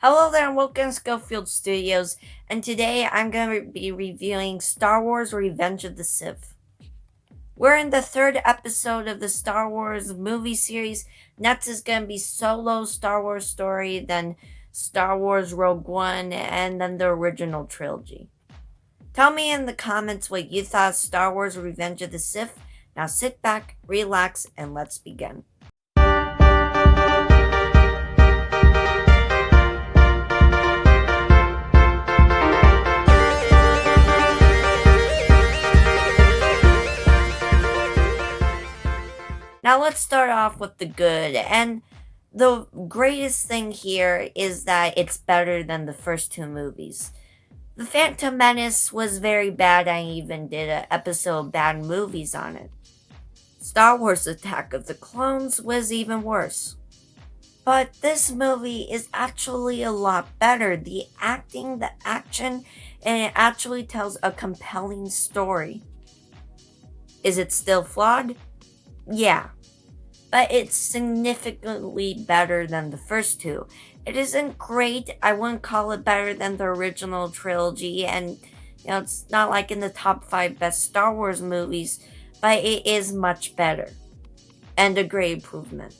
Hello there and welcome to Schofield Studios, and today I'm going to be reviewing Star Wars Revenge of the Sith. We're in the third episode of the Star Wars movie series. Next is going to be Solo Star Wars story, then Star Wars Rogue One, and then the original trilogy. Tell me in the comments what you thought of Star Wars Revenge of the Sith. Now sit back, relax, and let's begin. Now let's start off with the good. And the greatest thing here is that it's better than the first two movies. The Phantom Menace was very bad. I even did an episode of bad movies on it. Star Wars Attack of the Clones was even worse. But this movie is actually a lot better. The acting, the action, and it actually tells a compelling story. Is it still flawed? Yeah, but it's significantly better than the first two. It isn't great. I wouldn't call it better than the original trilogy, and it's not like in the top 5 best Star Wars movies, but it is much better and a great improvement.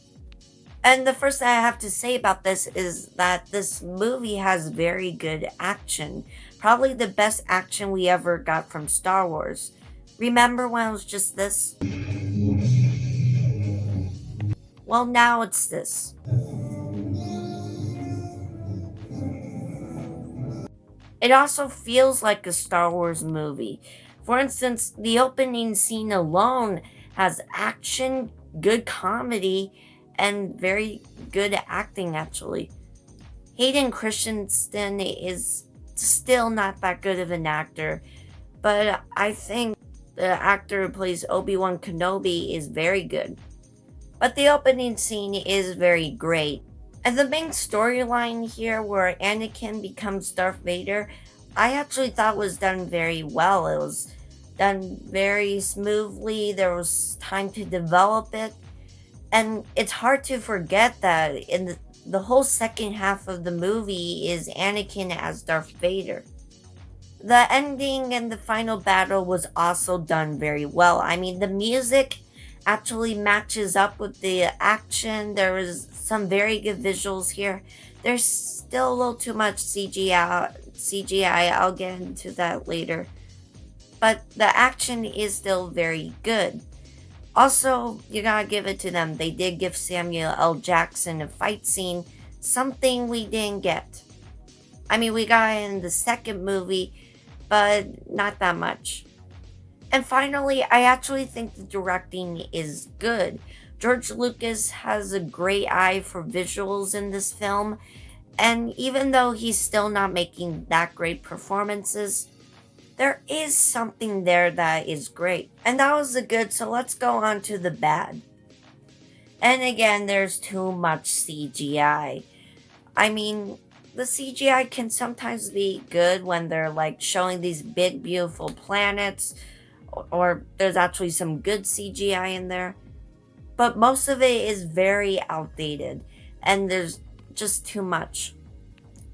And the first thing I have to say about this is that this movie has very good action. Probably the best action we ever got from Star Wars. Remember when it was just this? Well, now it's this. It also feels like a Star Wars movie. For instance, the opening scene alone has action, good comedy, and very good acting, actually. Hayden Christensen is still not that good of an actor, but I think the actor who plays Obi-Wan Kenobi is very good. But the opening scene is very great. And the main storyline here, where Anakin becomes Darth Vader, I actually thought was done very well. It was done very smoothly. There was time to develop it. And it's hard to forget that in the whole second half of the movie is Anakin as Darth Vader. The ending and the final battle was also done very well. I mean, the music actually matches up with the action. There was some very good visuals here. There's still a little too much CGI. I'll get into that later. But the action is still very good. Also, you gotta give it to them. They did give Samuel L. Jackson a fight scene, something we didn't get. I mean, we got it in the second movie, but not that much. And finally, I actually think the directing is good. George Lucas has a great eye for visuals in this film, and even though he's still not making that great performances, there is something there that is great. And that was the good, so let's go on to the bad. And again, there's too much CGI. I mean, the CGI can sometimes be good when they're like showing these big, beautiful planets, or there's actually some good CGI in there. But most of it is very outdated, and there's just too much.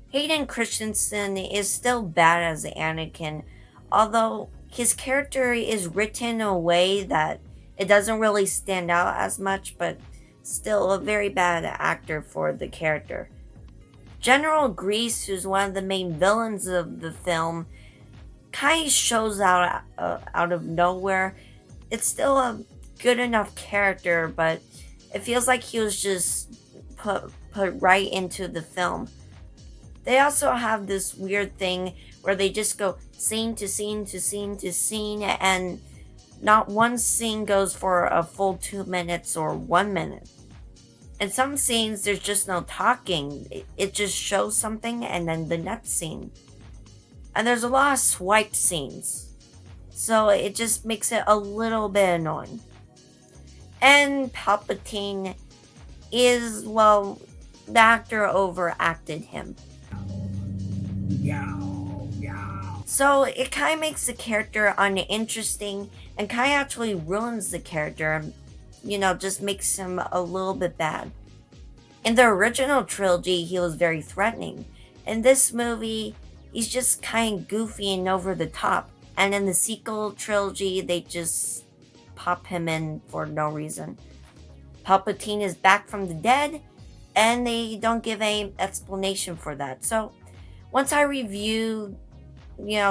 Hayden Christensen is still bad as Anakin, although his character is written in a way that it doesn't really stand out as much, but still a very bad actor for the character. General Grease, who's one of the main villains of the film, kind of shows out of nowhere. It's still a good enough character, but it feels like he was just put right into the film. They also have this weird thing where they just go scene to scene to scene to scene, and not one scene goes for a full 2 minutes or 1 minute. In some scenes, there's just no talking. It just shows something and then the next scene. And there's a lot of swiped scenes, so it just makes it a little bit annoying. And Palpatine is, well, the actor overacted him. So it kind of makes the character uninteresting and kind of actually ruins the character, just makes him a little bit bad. In the original trilogy, he was very threatening. In this movie, he's just kind of goofy and over the top. And in the sequel trilogy, they just pop him in for no reason. Palpatine is back from the dead, and they don't give any explanation for that. So, once I review,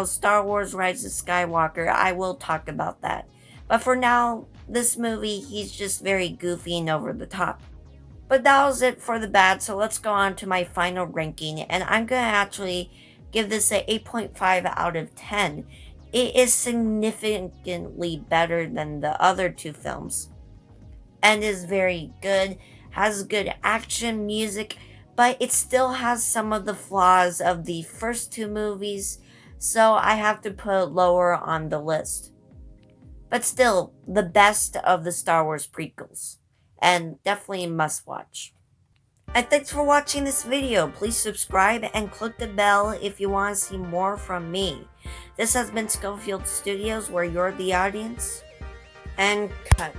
Star Wars Rise of Skywalker, I will talk about that. But for now, this movie, he's just very goofy and over the top. But that was it for the bad, so let's go on to my final ranking, and I'm going to actually give this a 8.5 out of 10. It is significantly better than the other two films, and is very good, has good action, music, but it still has some of the flaws of the first two movies, so I have to put it lower on the list. But still, the best of the Star Wars prequels, and definitely a must watch. And thanks for watching this video. Please subscribe and click the bell if you want to see more from me. This has been Schofield Studios, where you're the audience. And cut.